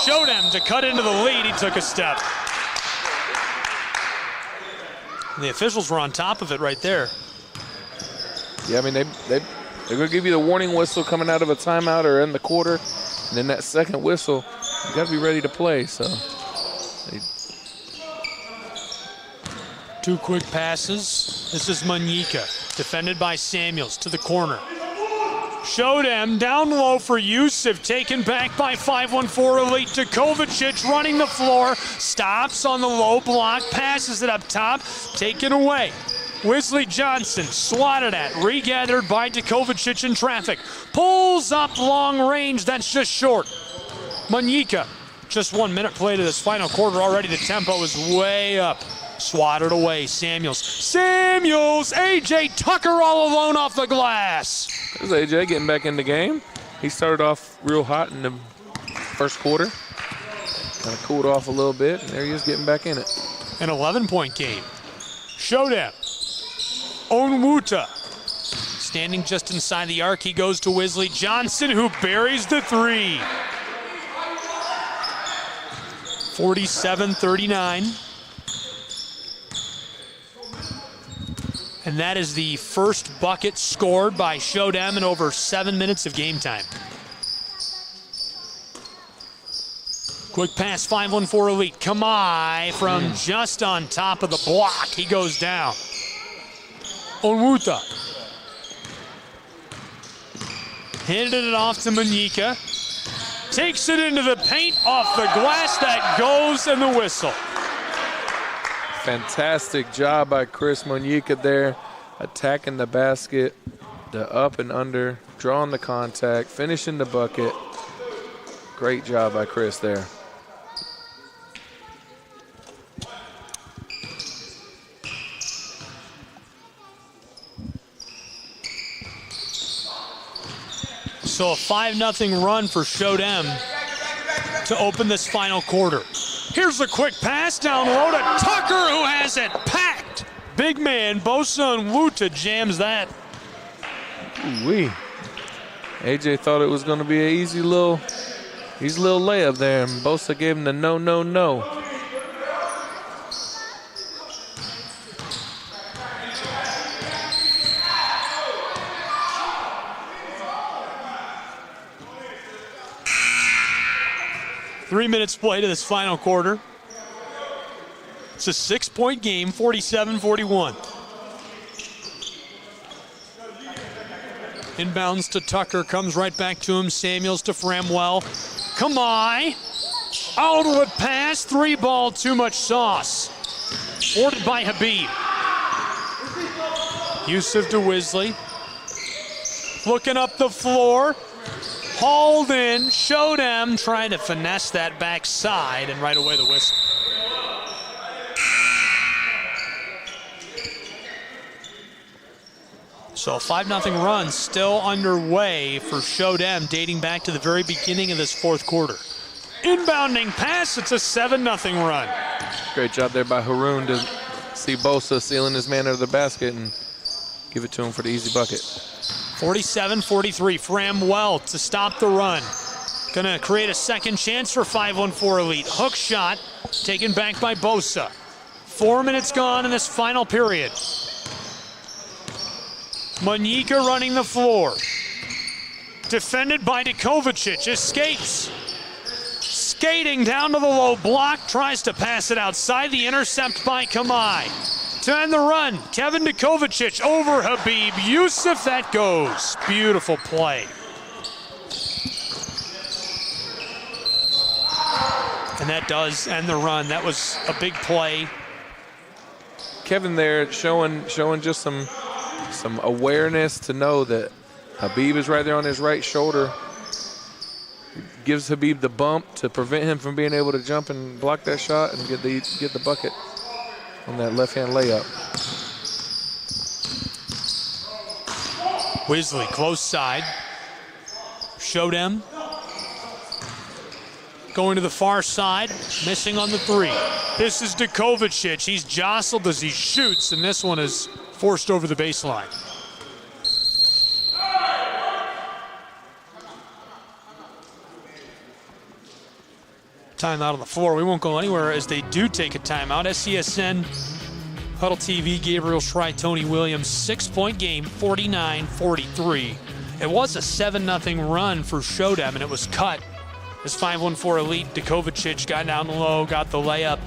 Showed him to cut into the lead. He took a step. And the officials were on top of it right there. Yeah, I mean, they're going to give you the warning whistle coming out of a timeout or in the quarter. And then that second whistle, you got to be ready to play. So, two quick passes. This is Monyika, defended by Samuels to the corner. Showed him down low for Yusuf, taken back by 5'14" elite Kovacic, running the floor, stops on the low block, passes it up top, taken away. Wesley Johnson swatted at, regathered by Kovacic in traffic, pulls up long range, that's just short. Monyika, just 1 minute play to this final quarter already, the tempo is way up. Swatted away, Samuels, A.J. Tucker all alone off the glass. There's A.J. getting back in the game. He started off real hot in the first quarter. Kind of cooled off a little bit, and there he is getting back in it. An 11-point game. Showed him. Onwuta. Standing just inside the arc, he goes to Wesley Johnson, who buries the three. 47-39. And that is the first bucket scored by Shodem in over 7 minutes of game time. Quick pass, 5'14" elite. Kamai from just on top of the block. He goes down. Onwuta. Handed it off to Monyika. Takes it into the paint, off the glass, that goes, and the whistle. Fantastic job by Chris Monyika there, attacking the basket, the up and under, drawing the contact, finishing the bucket. Great job by Chris there. So a 5-0 run for Shodem to open this final quarter. Here's a quick pass down low to Tucker, who has it packed. Big man, Bosa Onwuta jams that. Ooh-wee. AJ thought it was going to be an easy little layup there, and Bosa gave him the no, no, no. Three minutes play to this final quarter. It's a 6-point game, 47-41. Inbounds to Tucker, comes right back to him. Samuels to Framwell. Kamai, outlet pass, 3-ball, too much sauce. Ordered by Habib. Yusuf to Wisley. Looking up the floor. Hauled in, Shodem trying to finesse that backside, and right away the whistle. So a 5-0 run still underway for Shodem, dating back to the very beginning of this fourth quarter. Inbounding pass, it's a 7-0 run. Great job there by Haroon to see Bosa sealing his man under the basket and give it to him for the easy bucket. 47-43, Framwell to stop the run. Gonna create a second chance for 5'14" elite. Hook shot taken back by Bosa. 4 minutes gone in this final period. Monyika running the floor. Defended by Kovacic, escapes. Skating down to the low block, tries to pass it outside. The intercept by Kamai. To end the run, Kevin Kovacic over Habib Yusuf, that goes. Beautiful play. And that does end the run. That was a big play. Kevin there showing just some awareness to know that Habib is right there on his right shoulder. Gives Habib the bump to prevent him from being able to jump and block that shot and get the bucket on that left-hand layup. Wisley, close side. Shodem. Going to the far side, missing on the three. This is Kovacic. He's jostled as he shoots, and this one is forced over the baseline. Timeout on the floor. We won't go anywhere as they do take a timeout. SCSN, Huddle TV, Gabriel Schrei, Tony Williams, 6-point game, 49-43. It was a 7-0 run for Showdown, and it was cut as 514 Elite Dukovacic got down low, got the layup,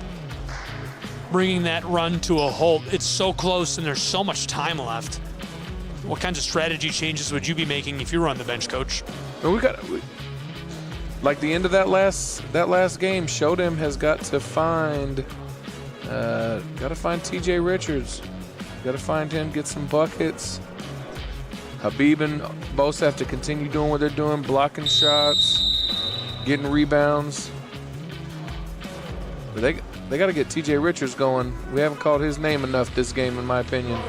bringing that run to a halt. It's so close, and there's so much time left. What kinds of strategy changes would you be making if you were on the bench, Coach? Well, like the end of that last game, Showdown has got to find TJ Richards. Got to find him, get some buckets. Habib and Bose have to continue doing what they're doing, blocking shots, getting rebounds. But they got to get TJ Richards going. We haven't called his name enough this game, in my opinion.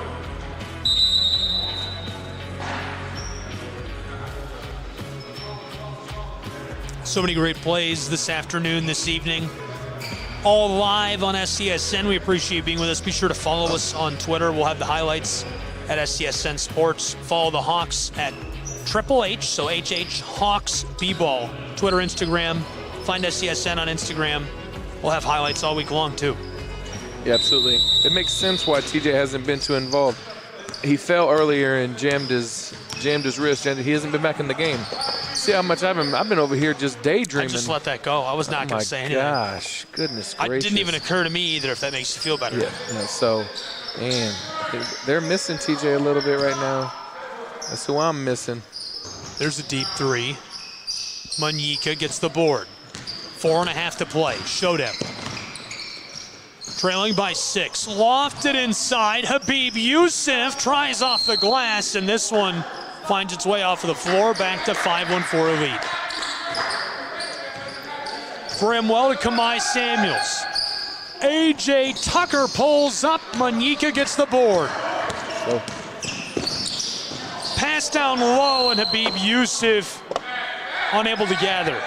So many great plays this afternoon, this evening. All live on SCSN. We appreciate you being with us. Be sure to follow us on Twitter. We'll have the highlights at SCSN Sports. Follow the Hawks at Triple H, so HH Hawks B-Ball. Twitter, Instagram. Find SCSN on Instagram. We'll have highlights all week long, too. Yeah, absolutely. It makes sense why TJ hasn't been too involved. He fell earlier and jammed his wrist, and he hasn't been back in the game. See how much I've been over here just daydreaming. I just let that go. I was not going to say anything. Gosh, goodness gracious. It didn't even occur to me either, if that makes you feel better. Yeah, so, man, they're missing TJ a little bit right now. That's who I'm missing. There's a deep three. Manyika gets the board. 4.5 to play. Showdown. Trailing by 6. Lofted inside. Habib Youssef tries off the glass, and this one finds its way off of the floor, back to 514 Elite. Bramwell to Kamai Samuels. A.J. Tucker pulls up. Manyika gets the board. Pass down low, and Habib Youssef unable to gather.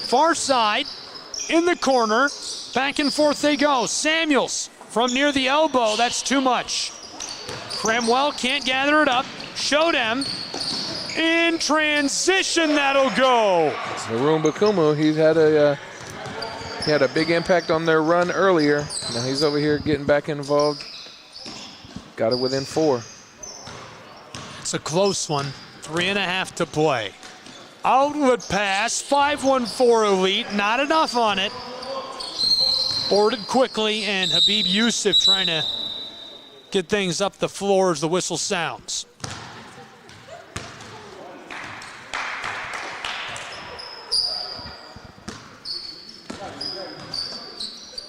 Far side, in the corner, back and forth they go. Samuels from near the elbow, that's too much. Bramwell can't gather it up. Showdown in transition, that'll go. Harun Bakumu, he had a big impact on their run earlier. Now he's over here getting back involved. Got it within 4. It's a close one. 3.5 to play. Outlet pass, 514 Elite, not enough on it. Boarded quickly, and Habib Youssef trying to get things up the floor as the whistle sounds.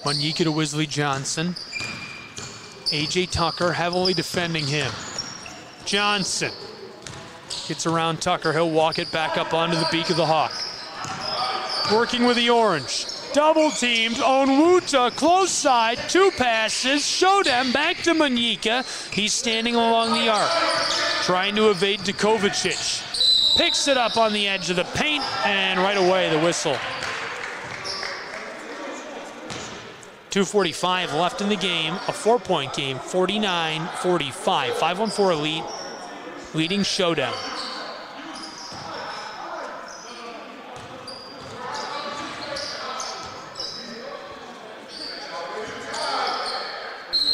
Manyika to Wesley Johnson. A.J. Tucker heavily defending him. Johnson gets around Tucker. He'll walk it back up onto the beak of the Hawk. Working with the orange. Double teamed. Onwuta close side. 2 passes. Showdown back to Manyika. He's standing along the arc, trying to evade Dukovacic. Picks it up on the edge of the paint, and right away the whistle. 2:45 left in the game. A 4-point game. 49-45. 514 Elite leading Showdown.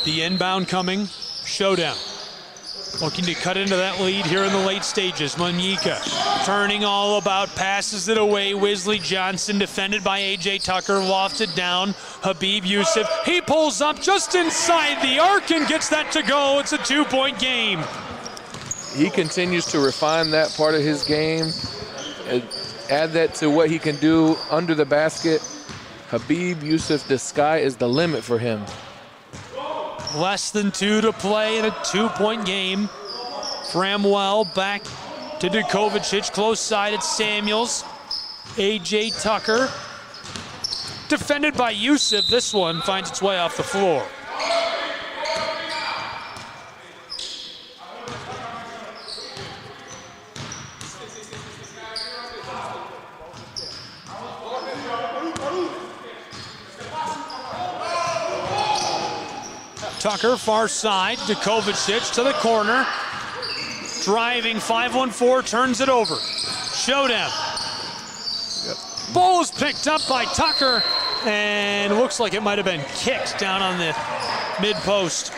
The inbound coming. Showdown looking to cut into that lead here in the late stages. Manyika turning all about, passes it away. Wesley Johnson defended by A.J. Tucker, lofted down. Habib Youssef, he pulls up just inside the arc and gets that to go. It's a 2-point game. He continues to refine that part of his game. Add that to what he can do under the basket. Habib Youssef, the sky is the limit for him. Less than 2 to play in a 2-point game. Bramwell back to Dukovacic, close side at Samuels. A.J. Tucker, defended by Youssef. This one finds its way off the floor. Tucker, far side, Dukovacic to the corner. Driving, 514, turns it over. Showdown. Ball is picked up by Tucker, and looks like it might have been kicked down on the mid-post.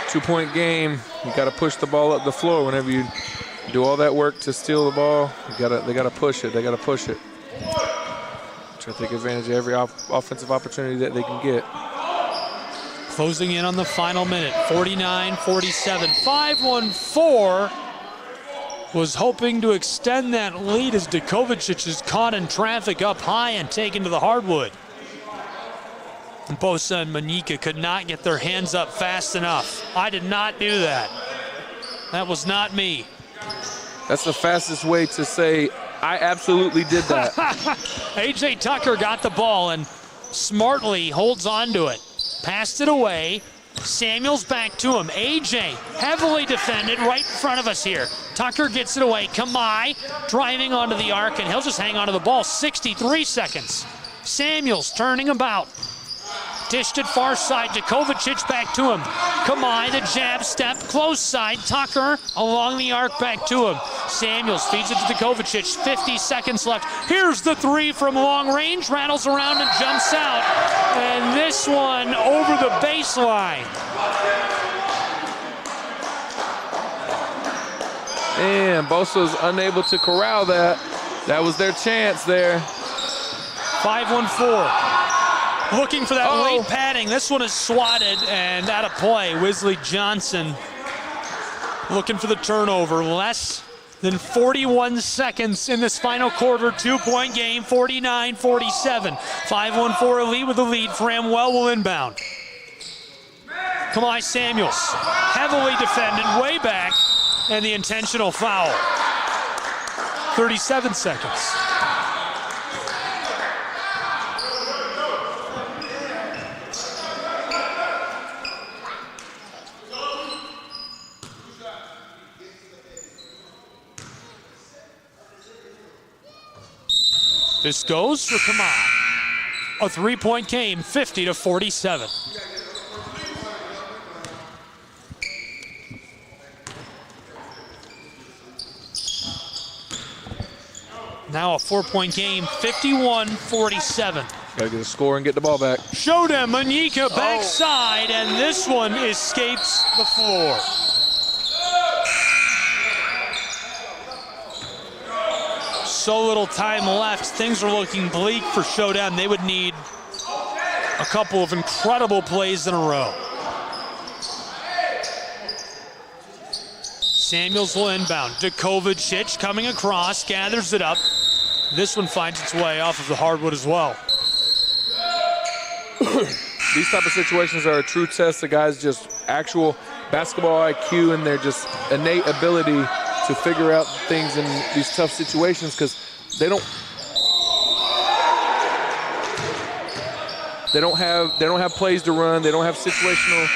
Two-point game. You got to push the ball up the floor whenever you do all that work to steal the ball. They got to push it. They got to push it. Try to take advantage of every offensive opportunity that they can get. Closing in on the final minute, 49-47. 5-1-4 was hoping to extend that lead as Djokovic is caught in traffic up high and taken to the hardwood. And Bosa and Manika could not get their hands up fast enough. I did not do that. That was not me. That's the fastest way to say, I absolutely did that. A.J. Tucker got the ball and smartly holds on to it. Passed it away. Samuels back to him. A.J. heavily defended right in front of us here. Tucker gets it away. Kamai driving onto the arc, and he'll just hang onto the ball. 63 seconds. Samuels turning about. Dished it far side. Djokovic back to him. Kamai, the jab step, close side. Tucker along the arc back to him. Samuels feeds it to Djokovic. 50 seconds left. Here's the three from long range. Rattles around and jumps out. And this one over the baseline. And Bosa's unable to corral that. That was their chance there. 5-1-4. Looking for that late padding. This one is swatted and out of play. Wisley Johnson looking for the turnover. Less than 41 seconds in this final quarter. 2-point game, 49-47. 5-1-4 lead with the lead. Framwell will inbound. Kamai Samuels, heavily defended, way back, and the intentional foul. 37 seconds. This goes for Kamai. A 3-point game, 50-47. Now a 4-point game, 51-47. Gotta get a score and get the ball back. Showdown, Manika backside, and this one escapes the floor. So little time left. Things are looking bleak for Showdown. They would need a couple of incredible plays in a row. Samuels will inbound. Djokovic coming across, gathers it up. This one finds its way off of the hardwood as well. These type of situations are a true test of guys' just actual basketball IQ and their just innate ability to figure out things in these tough situations, because they don't have plays to run, they don't have situational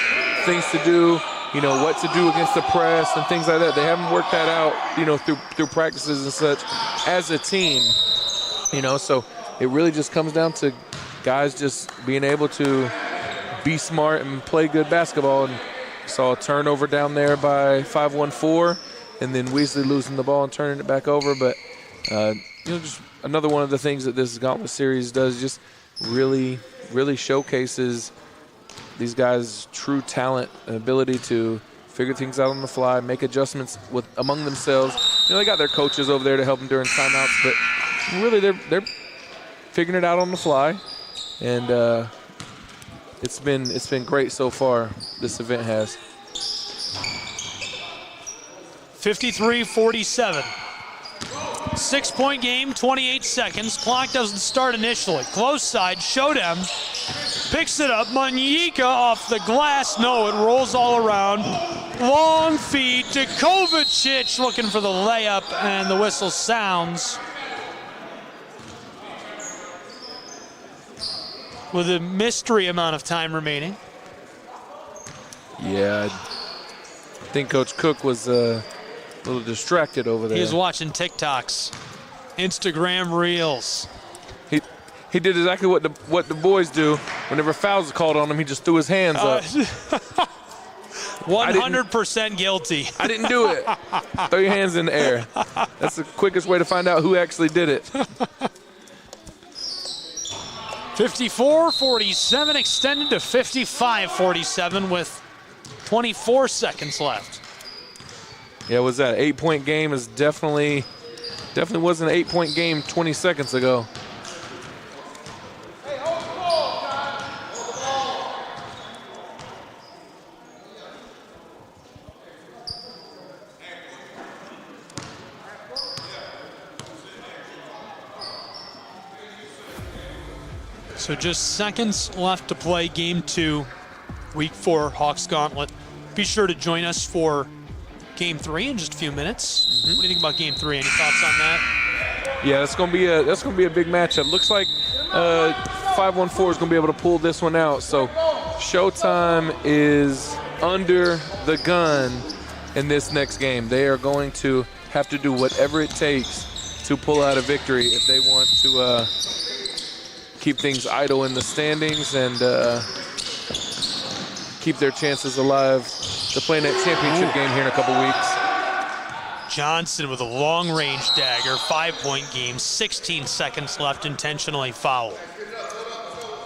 things to do, you know, what to do against the press and things like that. They haven't worked that out, you know, through practices and such as a team, you know, so it really just comes down to guys just being able to be smart and play good basketball. And saw a turnover down there by 5-1-4. And then Weasley losing the ball and turning it back over. But, you know, just another one of the things that this Gauntlet series does, just really, really showcases these guys' true talent and ability to figure things out on the fly, make adjustments among themselves. You know, they got their coaches over there to help them during timeouts, but really they're figuring it out on the fly. And it's been great so far, this event has. 53-47. 6-point game, 28 seconds. Clock doesn't start initially. Close side, Showdown picks it up. Manika off the glass. No, it rolls all around. Long feed. Djokovic looking for the layup, and the whistle sounds. With a mystery amount of time remaining. Yeah, I think Coach Cook was a little distracted over there. He was watching TikToks, Instagram Reels. He did exactly what the boys do. Whenever fouls are called on him, he just threw his hands up. 100% guilty. I didn't do it. Throw your hands in the air. That's the quickest way to find out who actually did it. 54-47 extended to 55-47 with 24 seconds left. Yeah, was that an 8-point game? Is definitely wasn't an 8-point game 20 seconds ago. So just seconds left to play Game 2, Week 4 Hawks Gauntlet. Be sure to join us for Game 3 in just a few minutes. What do you think about Game 3? Any thoughts on that? Yeah, that's gonna be a big matchup. Looks like 514 is gonna be able to pull this one out. So Showtime is under the gun in this next game. They are going to have to do whatever it takes to pull out a victory if they want to keep things idle in the standings and keep their chances alive to play in that championship game here in a couple weeks. Johnson with a long-range dagger, 5-point game, 16 seconds left, intentionally fouled.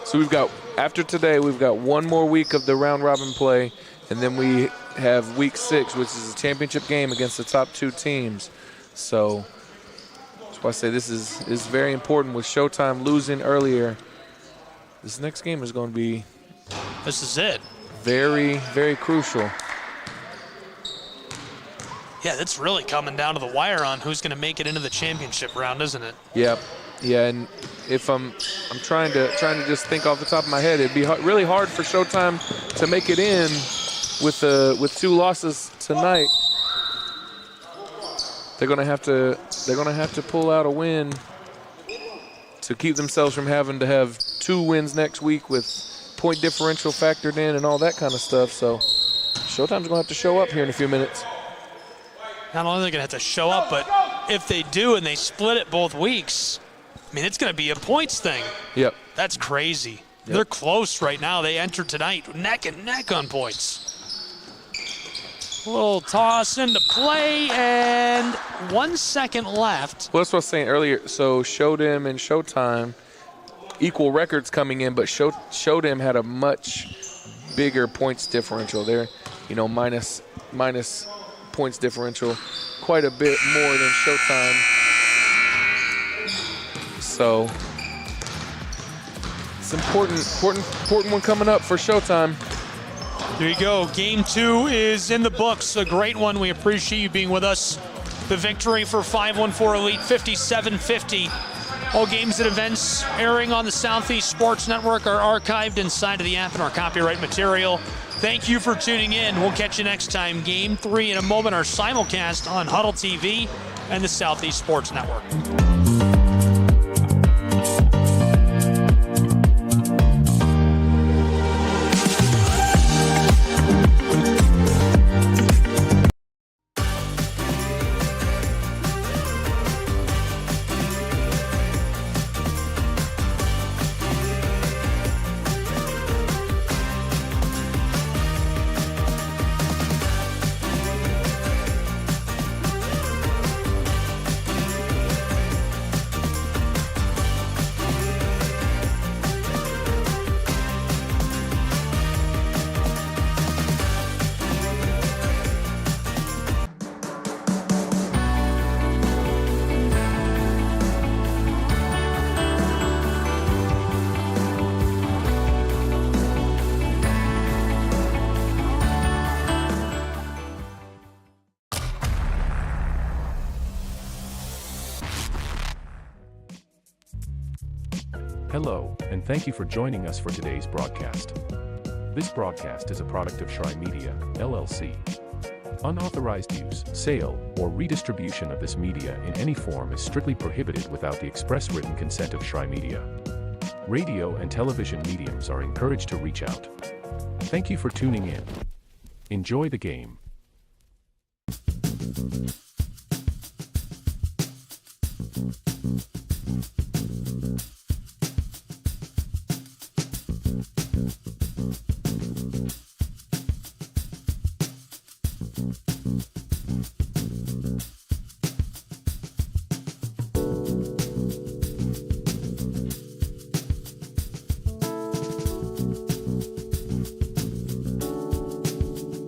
So we've got, after today, we've got one more week of the round-robin play, and then we have week 6, which is a championship game against the top 2 teams. So that's why I say this is very important. With Showtime losing earlier, this next game is going to be This is it. very, very crucial. Yeah, that's really coming down to the wire on who's going to make it into the championship round, isn't it? Yep. Yeah, and if I'm trying to just think off the top of my head, it'd be really hard for Showtime to make it in with 2 losses tonight. They're gonna have to pull out a win to keep themselves from having to have 2 wins next week with point differential factored in and all that kind of stuff. So Showtime's gonna have to show up here in a few minutes. Not only are they going to have to show up, but if they do and they split it both weeks, I mean, it's going to be a points thing. Yep. That's crazy. Yep. They're close right now. They enter tonight neck and neck on points. A little toss into play, and 1 second left. Well, that's what I was saying earlier. So Showdim and Showtime, equal records coming in, but Showdim had a much bigger points differential. They're, minus points differential quite a bit more than Showtime. So it's important one coming up for Showtime. There you go. Game 2 is in the books. A great one. We appreciate you being with us. The victory for 514 Elite, 57-50. All games and events airing on the Southeast Sports Network are archived inside of the app and our copyright material. Thank you for tuning in. We'll catch you next time. Game 3 in a moment, our simulcast on Huddle TV and the Southeast Sports Network. Hello, and thank you for joining us for today's broadcast. This broadcast is a product of Shrine Media, LLC. Unauthorized use, sale, or redistribution of this media in any form is strictly prohibited without the express written consent of Shrine Media. Radio and television mediums are encouraged to reach out. Thank you for tuning in. Enjoy the game.